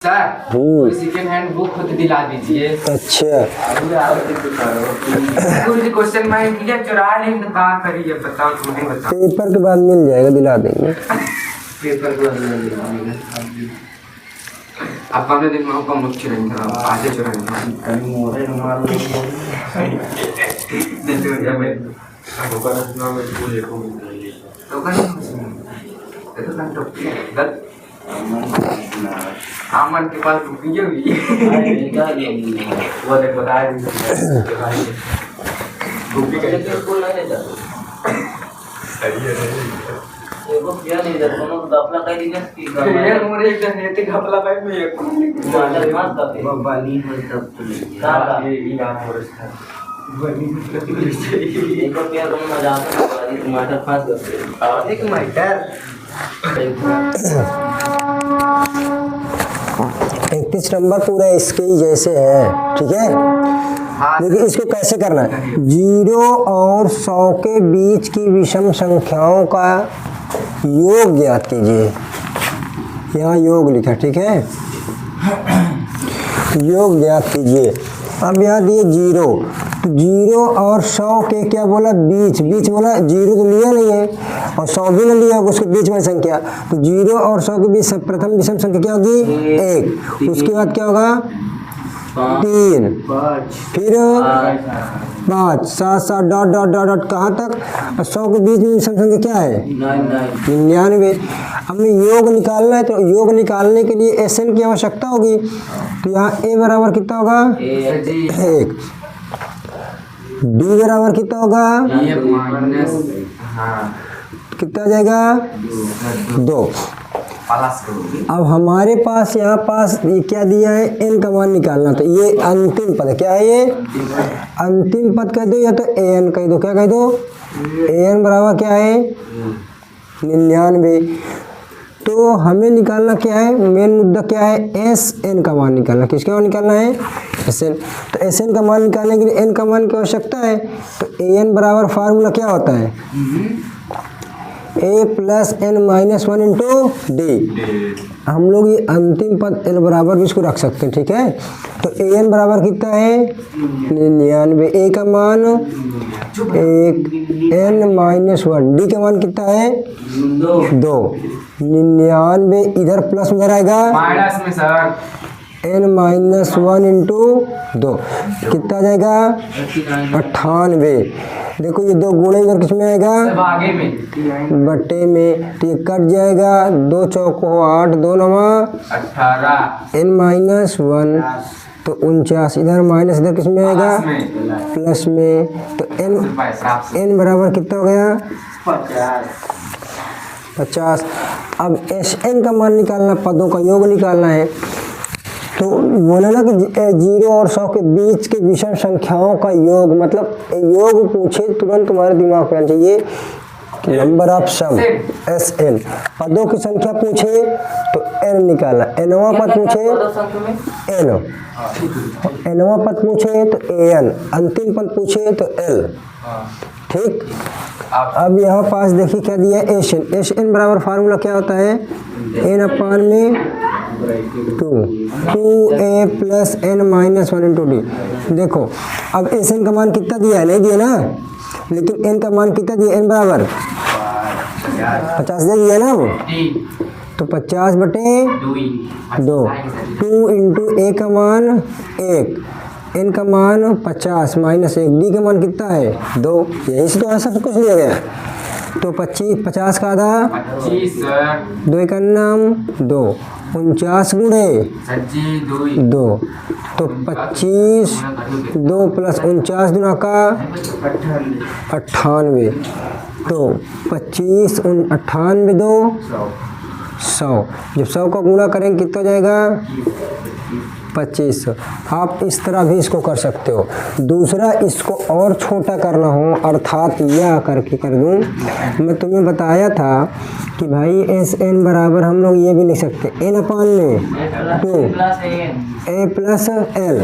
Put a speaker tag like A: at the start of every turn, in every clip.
A: Sir second hand book खुद दिला दीजिए।
B: अच्छा
A: क्वेश्चन में किया चुरा लेंगे तो कहाँ करिए बताओ, तुम्हें बताओ।
B: पेपर के बाद मिल जाएगा, दिला देंगे।
A: पेपर के बाद मिल जाएगा। अब 15 दिन में होगा मुझे रहेंगे, आधे चुराएंगे। आमन के पास रुपये भी वो देखो
C: एगो क्या नहीं जाता कोनो घपला कई दिन की
A: यार मोरे एक जन नेते घपला पाई में एक
C: माडल मार करते
A: बानी हो तब तो
C: का
A: ये यार मोरे था बानी
C: एगो क्या तुम मजा आता है टमाटर फास करते
A: एक मटर
B: 31 नंबर पूरा इसके ही जैसे है, ठीक है। देखिए इसको कैसे करना है, 0 और 100 के बीच की विषम संख्याओं का योग ज्ञात कीजिए। यहाँ योग लिखा, ठीक है, योग ज्ञात कीजिए। अब यहाँ दिए 0, तो 0 और 100 के क्या बोला, बीच बोला, 0 तो लिया नहीं है और 100 भी नहीं लिया, उसके बीच में संख्या, तो 0 और 100 के बीच प्रथम विषम संख्या क्या होगी, 1। उसके बाद क्या होगा, 3, फिर 5, 7 7 डॉट डॉट डॉट डॉट कहाँ तक, 100 के बीच में विषम संख्या क्या है, 99। हमने योग निकालना है, तो योग निकालने के लिए SN की आवश्यकता होगी, तो यहाँ A बराबर कितना होगा, 1, D बराबर कितना होगा, कितना आ जाएगा, 2। अब हमारे पास यहाँ पास ये क्या दिया है, n का मान निकालना, तो ये अंतिम पद क्या है, ये अंतिम पद कह दो या तो an कह दो, क्या कह दो, an बराबर क्या है, 99। तो हमें निकालना क्या है, मेन मुद्दा क्या है, SN का मान निकालना। किसका मान निकालना है, SN। तो SN का मान निकालने के लिए n का मान की आवश्यकता है, तो an बराबर फार्मूला क्या होता है, A + n-1 इंटू D। हम लोग ये अंतिम पद L बराबर भी इसको रख सकते हैं, ठीक है। तो an बराबर कितना है, 99, A का मान 1, n-1, D का मान कितना है, 2, 99 इधर प्लस में आएगा
A: माइनस में सर,
B: n-1 इंटू 2 कितना आ जाएगा, 98। देखो ये 2 गुणे इधर किस में आएगा,
A: आगे में
B: बट्टे में, तो ये कट जाएगा, 2 चौको 8, 2 नवा
A: 18,
B: n-1 तो 49, इधर माइनस इधर किस में आएगा, प्लस में, तो n बराबर कितना हो गया, 50। अब SN का मान निकालना, पदों का योग निकालना है, तो बोला ना कि 0 और 100 के बीच के विषम संख्याओं का योग, मतलब योग पूछे तुरंत तुम्हारे दिमाग में आना चाहिए, नंबर ऑफ सम SN। पदों की संख्या पूछे तो n निकालना, nवां पद पूछे n, nवां पद पूछे तो an, अंतिम पद पूछे तो L, ठीक। अब यहाँ पास देखिए क्या दिया है, SN बराबर फार्मूला क्या होता है, n/2 2a + n-1 into D। देखो अब SN का मान कितना दिया है, नहीं दिया ना, लेकिन n का मान कितना दिया, n बराबर 50 दे दिया ना, तो 50/2, 2 इंटू A का मान 1, n का मान 50 -1, D का मान कितना है, 2। यही से तो सब कुछ लिया गया, तो 50 का आधा
A: 25
B: 2 का नाम 2, 49 गुणे 2, तो 25, 2 + 49 दूना का 98, तो 25 98 2 100। जब 100 का गुणा करेंगे कितना जाएगा, 2500। आप इस तरह भी इसको कर सकते हो। दूसरा, इसको और छोटा करना हो, अर्थात यह करके कर दूं, मैं तुम्हें बताया था कि भाई SN बराबर हम लोग ये भी लिख सकते हैं, n/2 A + L,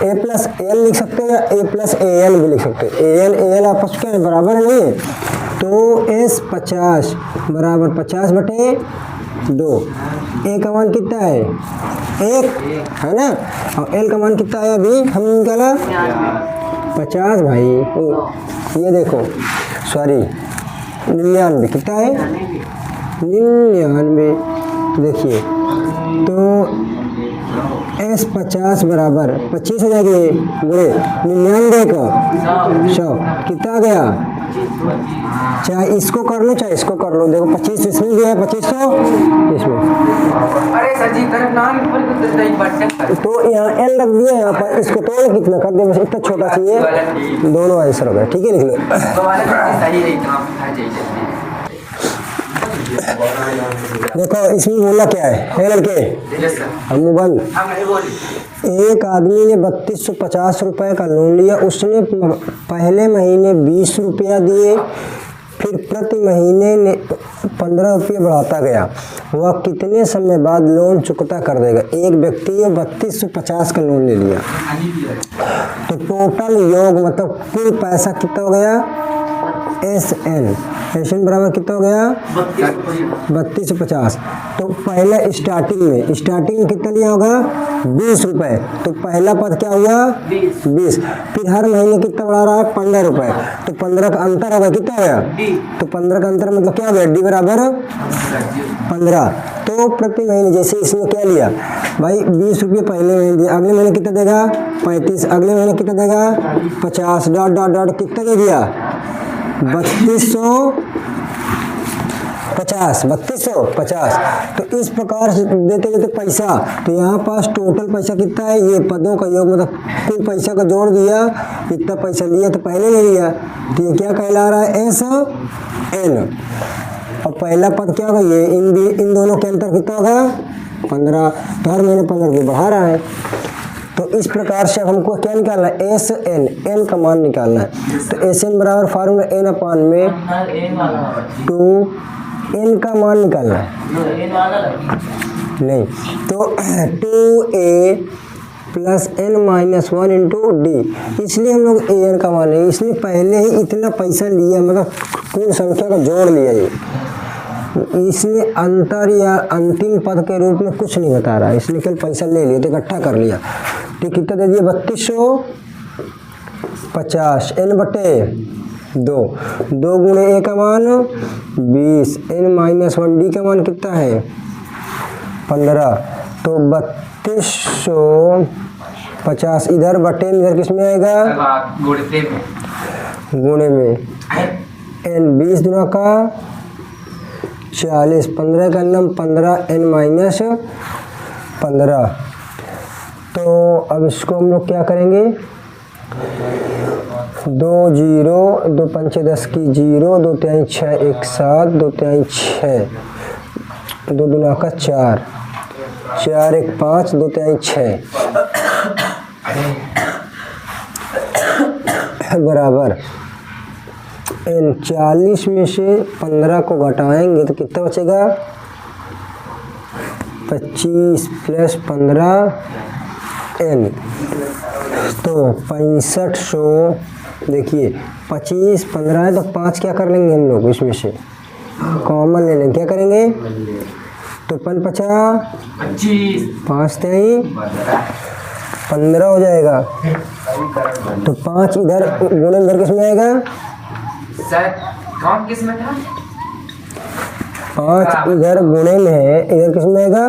B: A + L लिख सकते हैं या A + AN भी लिख सकते हैं। AL आपस में बराबर नहीं है, तो S 50 बराबर 50/2 2। ए का मान कितना है 1 है ना, और एल का मान कितना है अभी हम निकाला 50 भाई। ये देखो सॉरी 99 कितना है 99। देखिए तो S50 बराबर 25 हो जाएगी गुणे 99 का 100 कितना आ गया। चाहे इसको कर लो चाहे इसको कर लो, देखो 25 इसमें भी है 2500 इसमें।
A: अरे सर जी तरफ ना ऊपर को दे बटन
B: तो यहाँ एल रख दिया, यहाँ पर इसको तोड़ कितना कर दे, बस इतना छोटा चाहिए, दोनों आंसर हो गए। ठीक है लिख लो।
A: तो वाले सही रही तो आप खा जाइए।
B: देखो इसमें बोला क्या है लड़के,
A: यस सर।
B: हम बंद।
A: हम नहीं बोली।
B: एक आदमी ने 3250 रुपए का लोन लिया, उसने पहले महीने 20 रुपया दिए, फिर प्रति महीने ने 15 रुपये बढ़ाता गया। वह कितने समय बाद लोन चुकता कर देगा। एक व्यक्ति ने 3250 का लोन ले लिया, तो टोटल योग मतलब कुल पैसा कितना हो गया SN बराबर कितना हो गया 3250। तो पहले स्टार्टिंग में कितना लिया होगा 20 रुपए, तो पहला पद क्या हुआ 20। फिर हर महीने कितना बढ़ा रहा है 15 रुपए, तो 15 का अंतर होगा कितना होगा, तो 15 का अंतर मतलब क्या हो गया D बराबर 15। तो प्रति महीने जैसे इसमें क्या लिया भाई 20 रुपये पहले महीने दिया, अगले महीने कितना देगा 35, अगले महीने कितना देगा 50, डॉट डॉट डॉट कितना दे दिया 3250। तो इस प्रकार से देते देते पैसा, तो यहाँ पास टोटल पैसा कितना है, ये पदों का योग मतलब कुल पैसा का जोड़ दिया, कितना पैसा लिया तो पहले ले लिया, तो ये क्या कहला रहा है SN। और पहला पद क्या होगा ये इन दोनों के अंतर कितना होगा 15, तो हर महीने 15 रुपये बढ़ा रहा है। तो इस प्रकार से हमको क्या निकालना है SN, N का मान निकालना है। तो SN बराबर फार्मूला N अपान में 2N का मान निकालना है, नहीं तो 2A plus N-1 into D, इसलिए हम लोग AN का मान है, इसलिए पहले ही इतना पैसा लिया मतलब कुल संख्या का जोड़ लिया ये, इसलिए अंतर या अंतिम पद के रूप में कुछ नहीं बता रहा है, इसलिए केवल पैसा ले लिया तो इकट्ठा कर लिया। तो कितना दे दिया 3250 N/2, 2 गुणे A का मान 20, N-1 D का मान कितना है 15, तो 3250 इधर बटे में इधर किसमें आएगा गुणे में N 20 दुना का 40, 15 का नम 15 N-15। तो अब इसको हम लोग क्या करेंगे 2 0 2 5 10 की 0, 2 3 6 1 7, 2 3 6, 2 दुना का 4, 4 1 5, 2 3 6 बराबर N 40 में से 15 को घटाएंगे तो कितना बचेगा 25 प्लस 15 N, तो 6500। देखिए 25 15 है तो 5 क्या कर लेंगे हम लोग इसमें से कॉमन ले लेंगे, क्या करेंगे तो 5 50 5 3 15 हो जाएगा, तो 5 इधर गुणे इधर किस में आएगा
A: सर कौन किस में था
B: 5 इधर गुणे में है, इधर किस में आएगा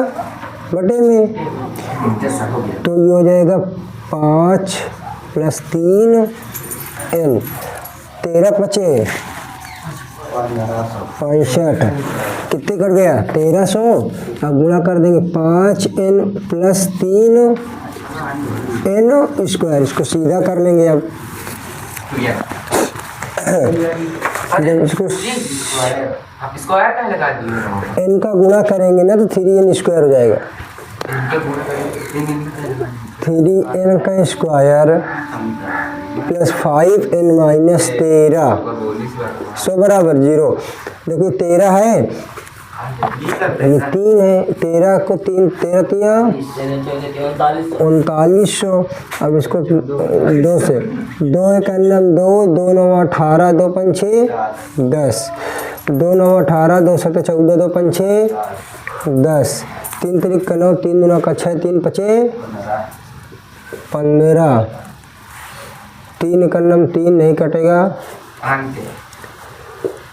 B: बटे में, तो ये हो जाएगा 5 प्लस 3 N, 13 बचे 65, कितने कट गया 1300। अब गुणा कर देंगे 5N प्लस 3N स्क्वायर, इसको सीधा कर लेंगे अब इसको
A: स्क्वायर का लगा दिए
B: N का गुणा करेंगे ना तो 3N स्क्वायर हो जाएगा, 3N का स्क्वायर प्लस 5N माइनस 13 100 बराबर 0। देखो 13 है ये 3 है, 13 को 3 13 तिया 3900। अब इसको 2 से 2 एक 2 2 9 18 2 5 6 10, 2 9 18 2 7 14 2 5 6 10, 3 तरीक का 9, 3 दूना का 6, 3 पचे 15, 3 का 9 3 नहीं कटेगा,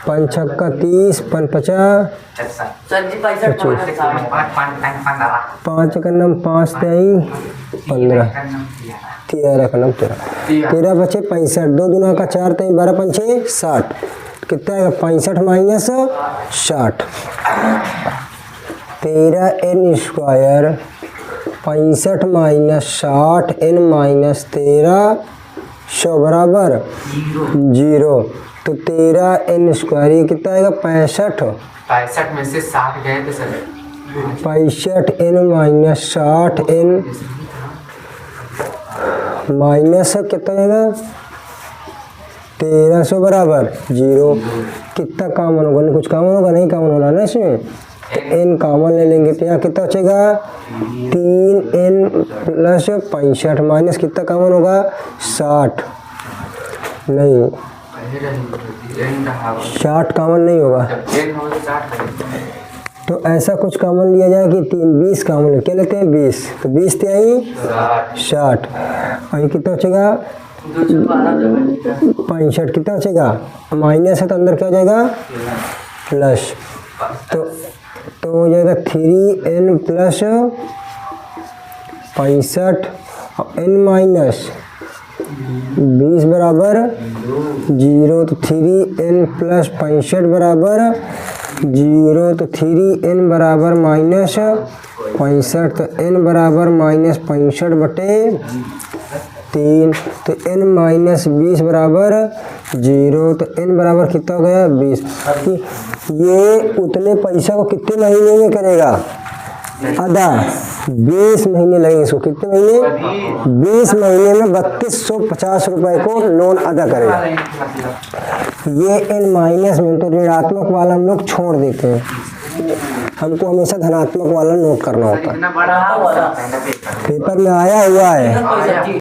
B: 5 छक्का 30, 5 50,
C: सर जी 65
B: 5 का 9 5 तेई 15, 13 का 9 13 बचे 65, 2 दूना का 4 तेई 12 पंचे 60, कितना आएगा 65 minus 60, 13n square 65 minus 60 n minus 13 100 बराबर 0, तो 13n स्क्वायर ये कितना आएगा 65,
A: 65 में से 60 गए थे sir.
B: 65n minus 60n minus कितना आएगा 1300 बराबर 0, कितना कॉमन होगा, नहीं कुछ कॉमन होगा, नहीं कॉमन होना ना इसमें, n कॉमन ले लेंगे तो यहाँ कितना बचेगा 3n प्लस 65 माइनस कितना कॉमन होगा 60, नहीं 60 कॉमन नहीं होगा, तो ऐसा कुछ कॉमन लिया जाए कि 20 कॉमन क्या लेते हैं 20, तो 20 ते आई 60, और ये कितना बचेगा 65, कितना बचेगा माइनस है तो अंदर क्या हो जाएगा प्लस, तो हो जाएगा 3n प्लस 65 और n माइनस 20 बराबर 0, तो 3n प्लस 65 बराबर 0, तो 3n बराबर माइनस 65, तो n बराबर माइनस 65 बटे 3, तो n माइनस 20 बराबर 0, तो n बराबर कितना हो गया 20। ये उतने पैसा को कितने महीने में करेगा अदा, 20 महीने लगेंगे इसको, कितने महीने 20 महीने में 3250 रुपए को लोन अदा करेगा। ये n माइनस में तो ऋणात्मक वाला हम लोग छोड़ देते हैं, हमको हमेशा धनात्मक वाला नोट करना होता है,
A: इतना बड़ा
B: पेपर में आया हुआ है।